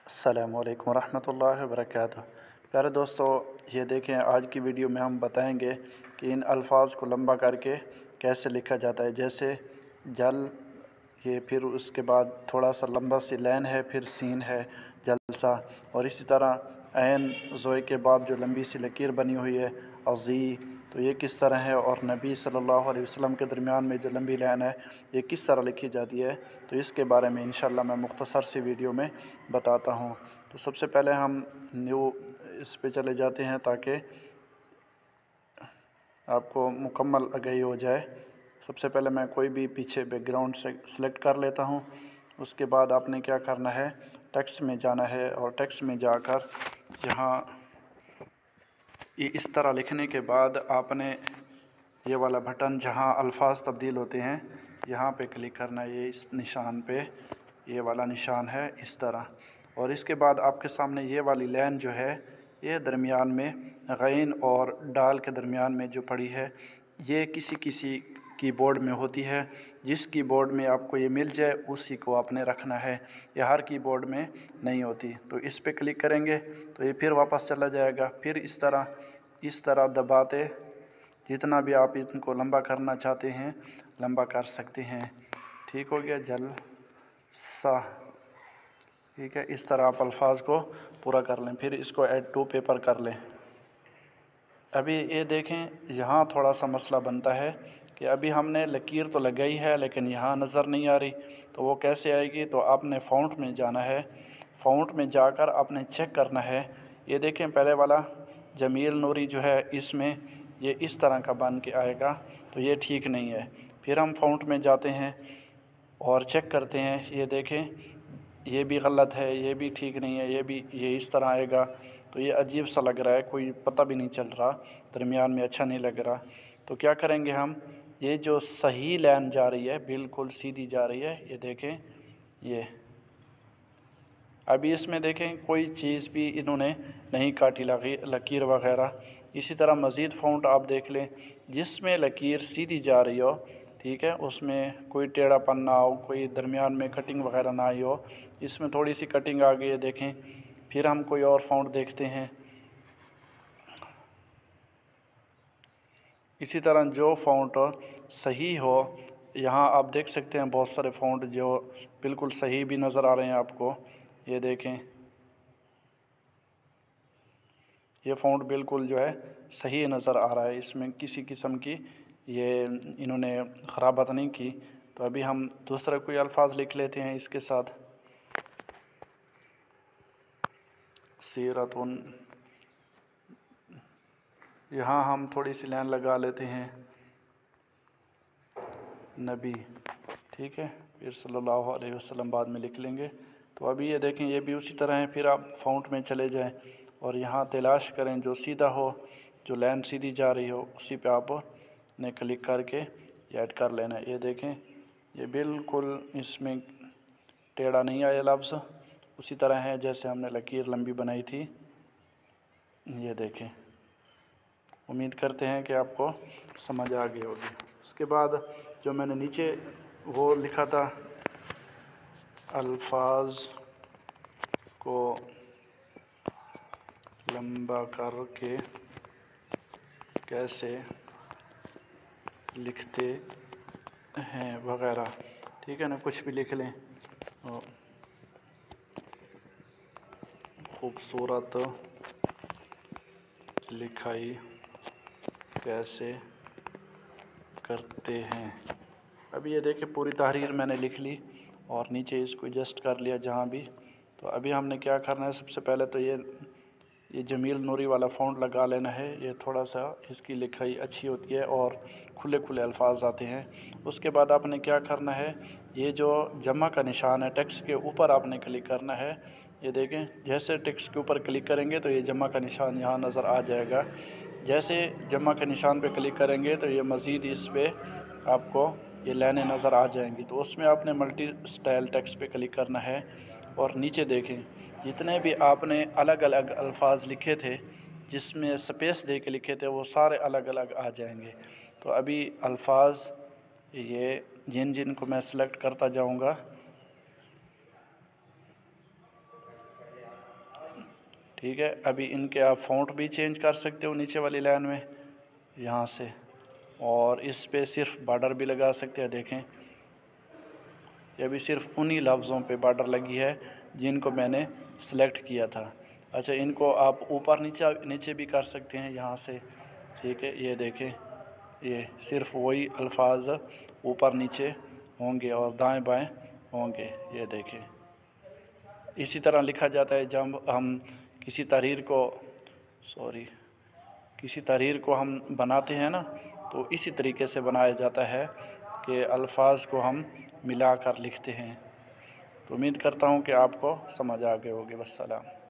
अस्सलामुअलैकुम रहमतुल्लाहि व बरकातुहू। प्यारे दोस्तों, ये देखें, आज की वीडियो में हम बताएंगे कि इन अल्फाज को लंबा करके कैसे लिखा जाता है। जैसे जल, ये फिर उसके बाद थोड़ा सा लंबा सी लाइन है, फिर सीन है जलसा, और इसी तरह ऐन ज़ोए के बाद जो लंबी सी लकीर बनी हुई है अज़ी, तो ये किस तरह है। और नबी सल्लल्लाहु अलैहि वसल्लम के दरमियान में जो लंबी लाइन है ये किस तरह लिखी जाती है, तो इसके बारे में इंशाअल्लाह मैं मुख्तसर सी वीडियो में बताता हूँ। तो सबसे पहले हम न्यू इस पे चले जाते हैं ताकि आपको मुकम्मल आगाही हो जाए। सबसे पहले मैं कोई भी पीछे बैकग्राउंड से सिलेक्ट कर लेता हूँ। उसके बाद आपने क्या करना है, टेक्स्ट में जाना है, और टेक्स्ट में जाकर यहाँ ये इस तरह लिखने के बाद आपने ये वाला बटन जहाँ अल्फाज तब्दील होते हैं यहाँ पे क्लिक करना है। ये इस निशान पे, ये वाला निशान है इस तरह। और इसके बाद आपके सामने ये वाली लाइन जो है ये दरमियान में गैन और डाल के दरमियान में जो पड़ी है, ये किसी किसी कीबोर्ड में होती है। जिस कीबोर्ड में आपको ये मिल जाए उसी को आपने रखना है, ये हर कीबोर्ड में नहीं होती। तो इस पे क्लिक करेंगे तो ये फिर वापस चला जाएगा। फिर इस तरह दबाते, जितना भी आप इनको लंबा करना चाहते हैं लंबा कर सकते हैं। ठीक हो गया, जल सा, ठीक है। इस तरह आप अल्फाज को पूरा कर लें। फिर इसको ऐड टू पेपर कर लें। अभी ये देखें, यहाँ थोड़ा सा मसला बनता है कि अभी हमने लकीर तो लगाई है लेकिन यहाँ नज़र नहीं आ रही, तो वो कैसे आएगी। तो आपने फ़ॉन्ट में जाना है। फ़ॉन्ट में जाकर आपने चेक करना है। ये देखें, पहले वाला जमील नूरी जो है इसमें ये इस तरह का बन के आएगा, तो ये ठीक नहीं है। फिर हम फ़ॉन्ट में जाते हैं और चेक करते हैं। ये देखें, ये भी गलत है, ये भी ठीक नहीं है, ये इस तरह आएगा। तो ये अजीब सा लग रहा है, कोई पता भी नहीं चल रहा, दरमियान में अच्छा नहीं लग रहा। तो क्या करेंगे हम, ये जो सही लाइन जा रही है बिल्कुल सीधी जा रही है, ये देखें। ये अभी इसमें देखें कोई चीज़ भी इन्होंने नहीं काटी, लकीर वगैरह। इसी तरह मज़ीद फ़ॉन्ट आप देख लें, जिसमें लकीर सीधी जा रही हो, ठीक है, उसमें कोई टेढ़ापन ना हो, कोई दरमियान में कटिंग वगैरह ना आई हो। इसमें थोड़ी सी कटिंग आ गई है, देखें। फिर हम कोई और फ़ॉन्ट देखते हैं। इसी तरह जो फ़ॉन्ट सही हो, यहाँ आप देख सकते हैं बहुत सारे फ़ॉन्ट जो बिल्कुल सही भी नज़र आ रहे हैं आपको। ये देखें, ये फ़ॉन्ट बिल्कुल जो है सही नज़र आ रहा है, इसमें किसी किस्म की ये इन्होंने ख़राबत नहीं की। तो अभी हम दूसरा कोई अल्फाज लिख लेते हैं इसके साथ। सीरतुन, यहाँ हम थोड़ी सी लाइन लगा लेते हैं, नबी, ठीक है। फिर सल्लल्लाहु अलैहि वसल्लम बाद में लिख लेंगे। तो अभी ये देखें, ये भी उसी तरह है। फिर आप फ़ॉन्ट में चले जाएं और यहाँ तलाश करें जो सीधा हो, जो लाइन सीधी जा रही हो, उसी पे आप ने क्लिक करके ऐड कर लेना है। ये देखें, ये बिल्कुल इसमें टेढ़ा नहीं आया लफ्ज़, उसी तरह है जैसे हमने लकीर लंबी बनाई थी। ये देखें, उम्मीद करते हैं कि आपको समझ आ गई होगी। उसके बाद जो मैंने नीचे वो लिखा था, अल्फाज को लंबा करके कैसे लिखते हैं वगैरह, ठीक है ना, कुछ भी लिख लें। खूबसूरत लिखाई कैसे करते हैं। अभी ये देखिए, पूरी तहरीर मैंने लिख ली और नीचे इसको एडजस्ट कर लिया जहाँ भी। तो अभी हमने क्या करना है, सबसे पहले तो ये जमील नूरी वाला फ़ॉन्ट लगा लेना है। ये थोड़ा सा इसकी लिखाई अच्छी होती है और खुले खुले अल्फाज आते हैं। उसके बाद आपने क्या करना है, ये जो जमा का निशान है टेक्स्ट के ऊपर आपने क्लिक करना है। ये देखें, जैसे टेक्स्ट के ऊपर क्लिक करेंगे तो ये जमा का निशान यहाँ नज़र आ जाएगा। जैसे जमा के निशान पे क्लिक करेंगे तो ये मज़ीद इस पर आपको ये लाइनें नज़र आ जाएंगी। तो उसमें आपने मल्टी स्टाइल टेक्स्ट पे क्लिक करना है और नीचे देखें, जितने भी आपने अलग अलग अल्फाज लिखे थे, जिसमें स्पेस दे के लिखे थे, वो सारे अलग अलग आ जाएंगे। तो अभी अल्फाज ये जिनको मैं सेलेक्ट करता जाऊंगा, ठीक है। अभी इनके आप फ़ॉन्ट भी चेंज कर सकते हो नीचे वाली लाइन में यहाँ से, और इस पे सिर्फ बॉर्डर भी लगा सकते हैं। देखें, ये भी सिर्फ उन्हीं लफ्ज़ों पे बॉर्डर लगी है जिनको मैंने सेलेक्ट किया था। अच्छा, इनको आप ऊपर नीचे भी कर सकते हैं यहाँ से, ठीक है। ये देखें, ये सिर्फ वही अल्फाज ऊपर नीचे होंगे और दाएं बाएं होंगे। ये देखें, इसी तरह लिखा जाता है जब हम किसी तहरीर को हम बनाते हैं ना, तो इसी तरीके से बनाया जाता है कि अल्फाज को हम मिलाकर लिखते हैं। तो उम्मीद करता हूँ कि आपको समझ आ गए होंगे। वस्सलाम।